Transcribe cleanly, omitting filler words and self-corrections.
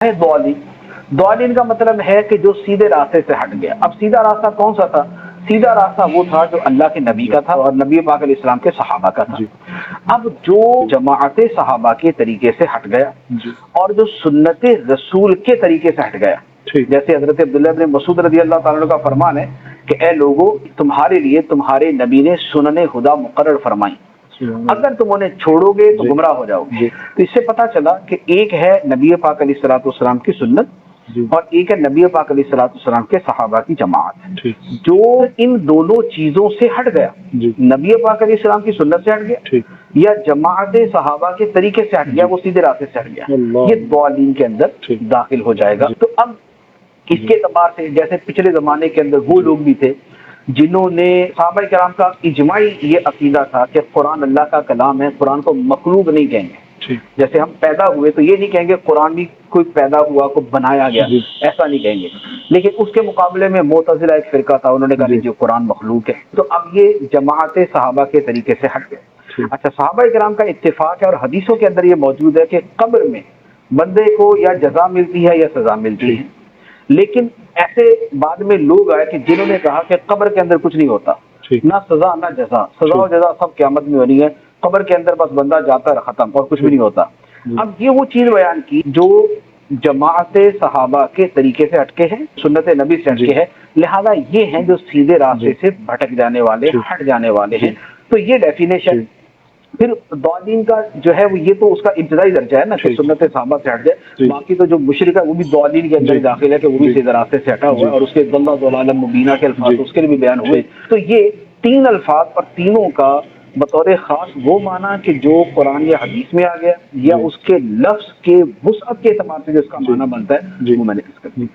ہے دعالین۔ دعالین کا مطلب ہے کہ جو سیدھے راستے سے ہٹ گیا۔ اب سیدھا راستہ کون سا تھا؟ سیدھا راستہ وہ تھا جو اللہ کے نبی کا تھا اور نبی پاک علیہ السلام کے صحابہ کا تھا۔ جی اب جو جماعت صحابہ کے طریقے سے ہٹ گیا جی اور جو سنت رسول کے طریقے سے ہٹ گیا، ٹھیک جیسے حضرت عبداللہ بن مسعود رضی اللہ تعالیٰ عنہ کا فرمان ہے کہ اے لوگو، تمہارے لیے تمہارے نبی نے سنن خدا مقرر فرمائی، اگر تم انہیں چھوڑو گے تو جی گمراہ ہو جاؤ گے۔ جی تو اس سے پتہ چلا کہ ایک ہے نبی پاک علیہ الصلوۃ والسلام کی سنت جی اور ایک ہے نبی پاک علیہ الصلوۃ والسلام کے صحابہ کی جماعت۔ ٹھیک جو ان دونوں چیزوں سے ہٹ گیا، جی نبی پاک علیہ السلام کی سنت سے ہٹ گیا ٹھیک یا جماعت صحابہ کے طریقے سے ہٹ گیا، جی وہ سیدھے راستے سے ہٹ گیا، اللہ یہ ضالین کے اندر ٹھیک داخل ہو جائے گا۔ جی تو اب اس کے اعتبار سے جیسے پچھلے زمانے کے اندر وہ لوگ بھی تھے جنہوں نے، صحابہ کرام کا اجماعی یہ عقیدہ تھا کہ قرآن اللہ کا کلام ہے، قرآن کو مخلوق نہیں کہیں گے۔ ٹھیک جیسے ہم پیدا ہوئے تو یہ نہیں کہیں گے قرآن بھی کوئی پیدا ہوا، کوئی بنایا گیا، جی ایسا نہیں کہیں گے۔ لیکن اس کے مقابلے میں معتزلہ ایک فرقہ تھا، انہوں نے کہا جی نہیں جو قرآن مخلوق ہے۔ تو اب یہ جماعت صحابہ کے طریقے سے ہٹ گئے۔ ٹھیک اچھا، صحابہ کرام کا اتفاق ہے اور حدیثوں کے اندر یہ موجود ہے کہ قبر میں بندے کو یا جزا ملتی ہے یا سزا ملتی ٹھیک ہے، لیکن ایسے بعد میں لوگ آئے کہ جنہوں نے کہا کہ قبر کے اندر کچھ نہیں ہوتا، ٹھیک نہ سزا نہ جزا، سزا و ٹھیک جزا سب قیامت میں ہونی ہے، قبر کے اندر بس بندہ جاتا ہے ختم اور کچھ بھی ٹھیک نہیں ہوتا۔ جی اب یہ وہ چیز بیان کی جو جماعت صحابہ کے طریقے سے ہٹکے ہیں، سنت نبی سے جی ہٹکے ہیں، لہذا یہ ہیں جو سیدھے راستے جی سے بھٹک جانے والے، ٹھیک ہٹ جانے والے جی ہیں۔ تو یہ ڈیفینیشن۔ ٹھیک پھر ضالین کا جو ہے وہ یہ تو اس کا ابتدائی درجہ ہے نا کہ ٹھیک سنت صحابہ سے ہٹ جائے، جی باقی تو جو مشرک ہے وہ بھی ضالین کے اندر جی ہی داخل ہے کہ وہ بھی جی سیدھے راستے سے ہٹا ہوا جی ہے، اور اس کے ضلع ضلال مبینہ کے جی الفاظ اس کے لیے بھی بیان ہوئے۔ ٹھیک تو یہ تین الفاظ اور تینوں کا بطور خاص وہ معنی کہ جو قرآن یا حدیث میں آ گیا یا جی اس کے لفظ کے وسعت کے اعتبار سے جو اس کا جی معنی بنتا ہے جی وہ میں نے اس کر دیا۔